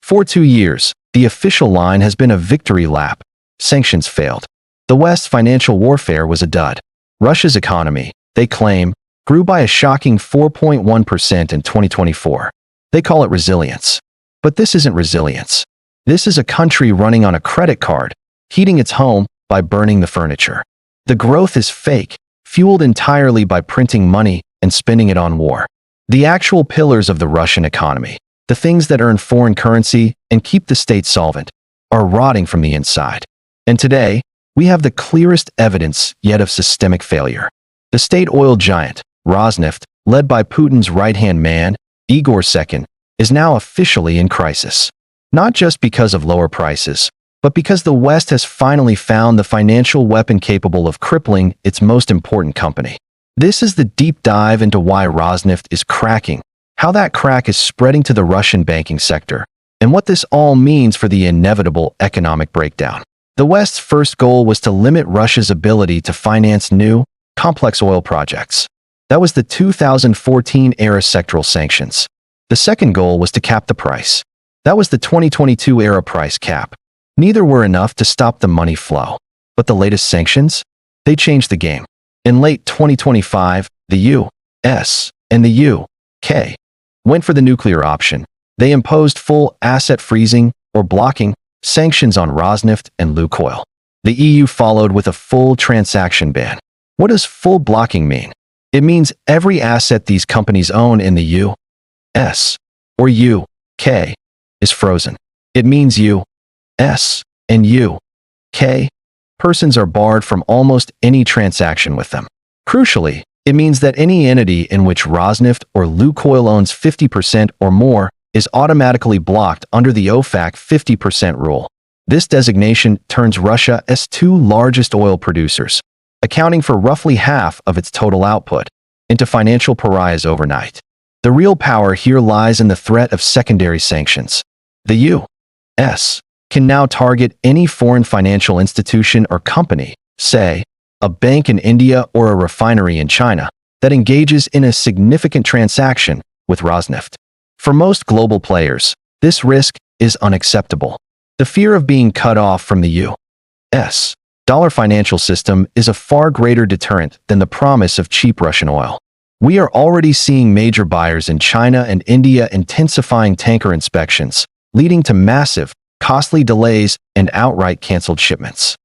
For 2 years, the official line has been a victory lap. Sanctions failed. The West's financial warfare was a dud. Russia's economy, they claim, grew by a shocking 4.1% in 2024. They call it resilience. But this isn't resilience. This is a country running on a credit card, heating its home by burning the furniture. The growth is fake, fueled entirely by printing money and spending it on war. The actual pillars of the Russian economy, the things that earn foreign currency and keep the state solvent, are rotting from the inside. And today, we have the clearest evidence yet of systemic failure. The state oil giant, Rosneft, led by Putin's right-hand man, Igor Second, is now officially in crisis. Not just because of lower prices, but because the West has finally found the financial weapon capable of crippling its most important company. This is the deep dive into why Rosneft is cracking, how that crack is spreading to the Russian banking sector, and what this all means for the inevitable economic breakdown. The West's first goal was to limit Russia's ability to finance new, complex oil projects. That was the 2014-era sectoral sanctions. The second goal was to cap the price. That was the 2022-era price cap. Neither were enough to stop the money flow. But the latest sanctions? They changed the game. In late 2025, the U.S. and the U.K. went for the nuclear option. They imposed full asset freezing, or blocking, sanctions on Rosneft and Lukoil. The EU followed with a full transaction ban. What does full blocking mean? It means every asset these companies own in the U.S. or U.K. is frozen. It means U.S. and U.K. persons are barred from almost any transaction with them. Crucially, it means that any entity in which Rosneft or Lukoil owns 50% or more is automatically blocked under the OFAC 50% rule. This designation turns Russia's two largest oil producers, accounting for roughly half of its total output, into financial pariahs overnight. The real power here lies in the threat of secondary sanctions. The U.S. can now target any foreign financial institution or company, say, a bank in India or a refinery in China, that engages in a significant transaction with Rosneft. For most global players, this risk is unacceptable. The fear of being cut off from the U.S. dollar financial system is a far greater deterrent than the promise of cheap Russian oil. We are already seeing major buyers in China and India intensifying tanker inspections, leading to massive, costly delays and outright canceled shipments.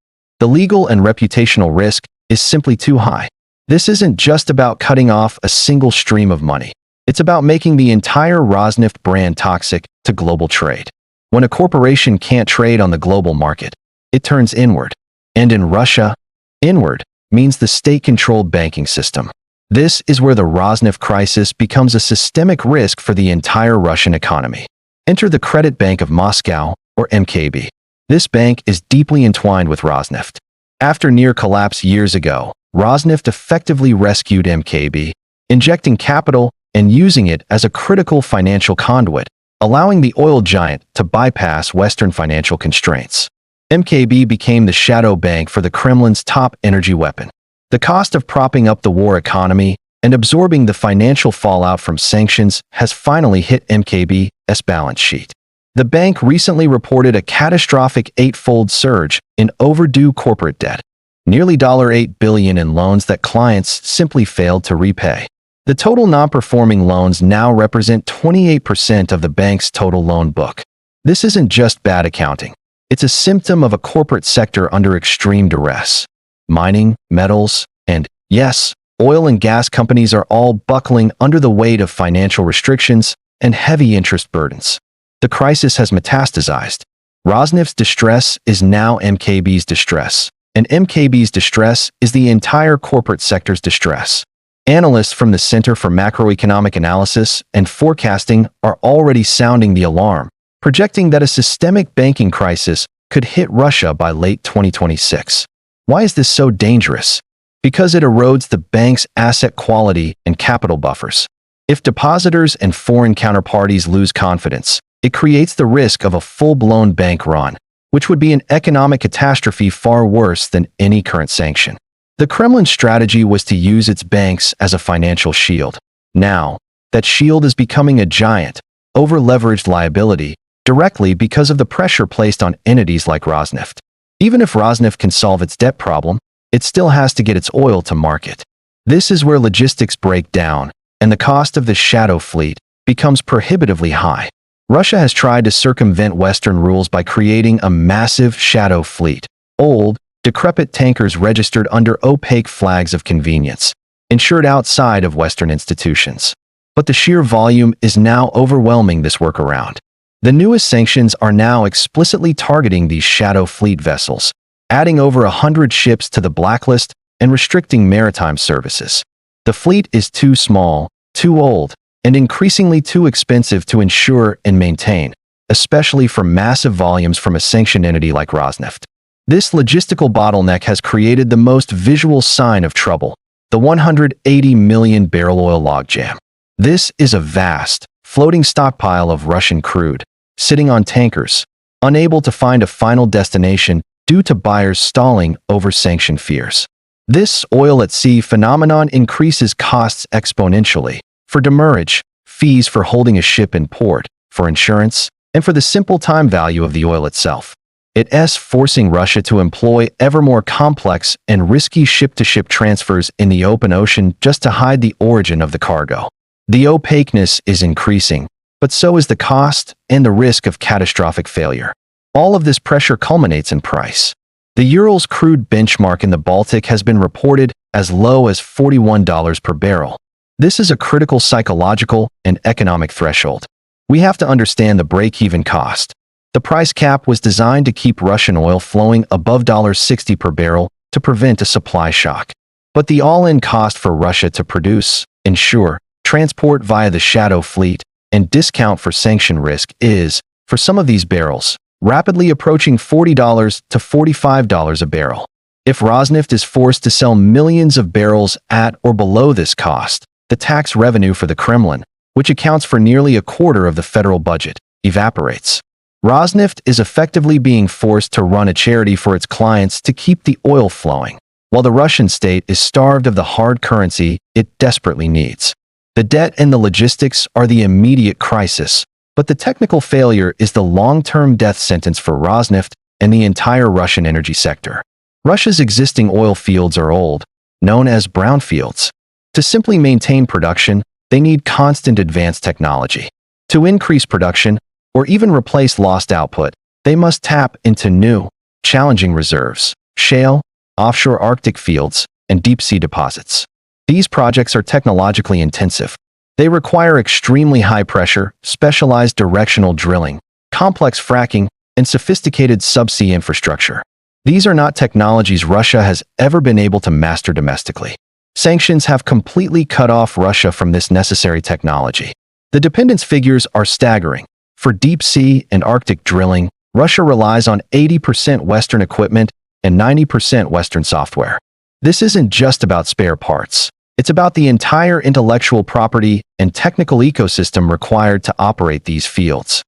The legal and reputational risk is simply too high. This isn't just about cutting off a single stream of money. It's about making the entire Rosneft brand toxic to global trade. When a corporation can't trade on the global market, it turns inward. And in Russia, inward means the state-controlled banking system. This is where the Rosneft crisis becomes a systemic risk for the entire Russian economy. Enter the Credit Bank of Moscow, or MKB. This bank is deeply entwined with Rosneft. After near collapse years ago, Rosneft effectively rescued MKB, injecting capital and using it as a critical financial conduit, allowing the oil giant to bypass Western financial constraints. MKB became the shadow bank for the Kremlin's top energy weapon. The cost of propping up the war economy and absorbing the financial fallout from sanctions has finally hit MKB's balance sheet. The bank recently reported a catastrophic eightfold surge in overdue corporate debt, nearly $8 billion in loans that clients simply failed to repay. The total non-performing loans now represent 28% of the bank's total loan book. This isn't just bad accounting. It's a symptom of a corporate sector under extreme duress. Mining, metals, and, yes, oil and gas companies are all buckling under the weight of financial restrictions and heavy interest burdens. The crisis has metastasized. Rosneft's distress is now MKB's distress, and MKB's distress is the entire corporate sector's distress. Analysts from the Center for Macroeconomic Analysis and Forecasting are already sounding the alarm, projecting that a systemic banking crisis could hit Russia by late 2026. Why is this so dangerous? Because it erodes the bank's asset quality and capital buffers. If depositors and foreign counterparties lose confidence, it creates the risk of a full-blown bank run, which would be an economic catastrophe far worse than any current sanction. The Kremlin's strategy was to use its banks as a financial shield. Now, that shield is becoming a giant, over-leveraged liability, directly because of the pressure placed on entities like Rosneft. Even if Rosneft can solve its debt problem, it still has to get its oil to market. This is where logistics break down, and the cost of the shadow fleet becomes prohibitively high. Russia has tried to circumvent Western rules by creating a massive shadow fleet, old, decrepit tankers registered under opaque flags of convenience, insured outside of Western institutions. But the sheer volume is now overwhelming this workaround. The newest sanctions are now explicitly targeting these shadow fleet vessels, adding over 100 ships to the blacklist and restricting maritime services. The fleet is too small, too old, and increasingly too expensive to insure and maintain, especially for massive volumes from a sanctioned entity like Rosneft. This logistical bottleneck has created the most visual sign of trouble, the 180 million barrel oil logjam. This is a vast, floating stockpile of Russian crude, sitting on tankers, unable to find a final destination due to buyers stalling over sanction fears. This oil at sea phenomenon increases costs exponentially, for demurrage, fees for holding a ship in port, for insurance, and for the simple time value of the oil itself. It's forcing Russia to employ ever more complex and risky ship-to-ship transfers in the open ocean just to hide the origin of the cargo. The opaqueness is increasing, but so is the cost and the risk of catastrophic failure. All of this pressure culminates in price. The Urals crude benchmark in the Baltic has been reported as low as $41 per barrel. This is a critical psychological and economic threshold. We have to understand the break-even cost. The price cap was designed to keep Russian oil flowing above $60 per barrel to prevent a supply shock. But the all-in cost for Russia to produce, insure, transport via the shadow fleet, and discount for sanction risk is, for some of these barrels, rapidly approaching $40 to $45 a barrel. If Rosneft is forced to sell millions of barrels at or below this cost, the tax revenue for the Kremlin, which accounts for nearly a quarter of the federal budget, evaporates. Rosneft is effectively being forced to run a charity for its clients to keep the oil flowing, while the Russian state is starved of the hard currency it desperately needs. The debt and the logistics are the immediate crisis, but the technical failure is the long-term death sentence for Rosneft and the entire Russian energy sector. Russia's existing oil fields are old, known as brownfields. To simply maintain production, they need constant advanced technology. To increase production, or even replace lost output, they must tap into new, challenging reserves, shale, offshore Arctic fields, and deep-sea deposits. These projects are technologically intensive. They require extremely high-pressure, specialized directional drilling, complex fracking, and sophisticated subsea infrastructure. These are not technologies Russia has ever been able to master domestically. Sanctions have completely cut off Russia from this necessary technology. The dependence figures are staggering. For deep-sea and Arctic drilling, Russia relies on 80% Western equipment and 90% Western software. This isn't just about spare parts. It's about the entire intellectual property and technical ecosystem required to operate these fields.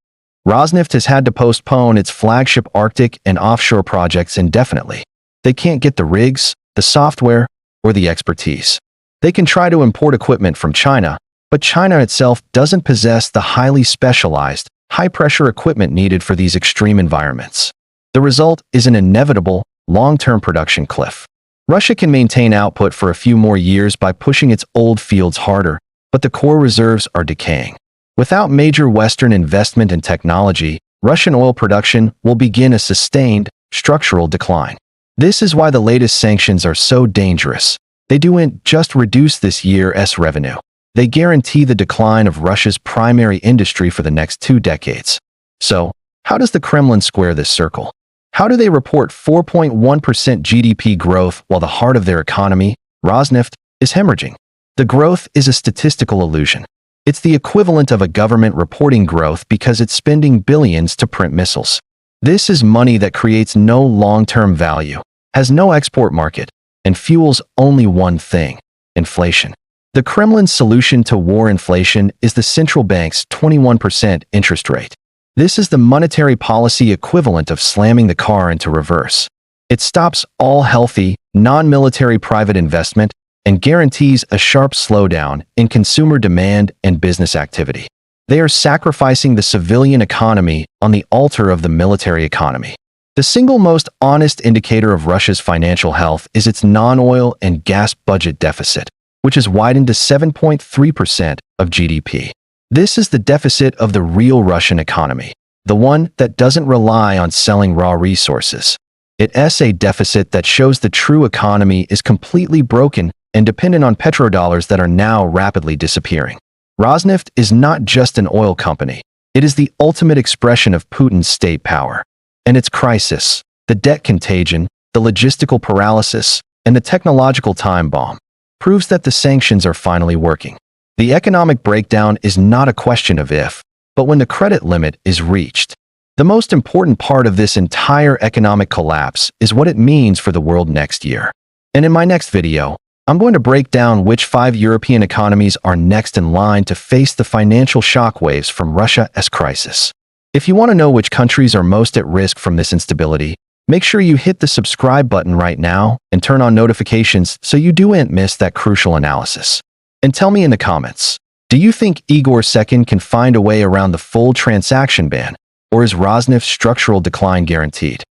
Rosneft has had to postpone its flagship Arctic and offshore projects indefinitely. They can't get the rigs, the software, or the expertise. They can try to import equipment from China, but China itself doesn't possess the highly specialized, high-pressure equipment needed for these extreme environments. The result is an inevitable, long-term production cliff. Russia can maintain output for a few more years by pushing its old fields harder, but the core reserves are decaying. Without major Western investment and technology, Russian oil production will begin a sustained, structural decline. This is why the latest sanctions are so dangerous. They don't just reduce this year's revenue. They guarantee the decline of Russia's primary industry for the next 2 decades. So, how does the Kremlin square this circle? How do they report 4.1% GDP growth while the heart of their economy, Rosneft, is hemorrhaging? The growth is a statistical illusion. It's the equivalent of a government reporting growth because it's spending billions to print missiles. This is money that creates no long-term value, has no export market, and fuels only one thing: inflation. The Kremlin's solution to war inflation is the central bank's 21% interest rate. This is the monetary policy equivalent of slamming the car into reverse. It stops all healthy, non-military private investment and guarantees a sharp slowdown in consumer demand and business activity. They are sacrificing the civilian economy on the altar of the military economy. The single most honest indicator of Russia's financial health is its non-oil and gas budget deficit, which has widened to 7.3% of GDP. This is the deficit of the real Russian economy, the one that doesn't rely on selling raw resources. It's a deficit that shows the true economy is completely broken and dependent on petrodollars that are now rapidly disappearing. Rosneft is not just an oil company. It is the ultimate expression of Putin's state power. And its crisis, the debt contagion, the logistical paralysis, and the technological time bomb, proves that the sanctions are finally working. The economic breakdown is not a question of if, but when the credit limit is reached. The most important part of this entire economic collapse is what it means for the world next year. And in my next video, I'm going to break down which 5 European economies are next in line to face the financial shockwaves from Russia's crisis. If you want to know which countries are most at risk from this instability, make sure you hit the subscribe button right now and turn on notifications so you don't miss that crucial analysis. And tell me in the comments, do you think Igor Sekin can find a way around the full transaction ban, or is Rosneft's structural decline guaranteed?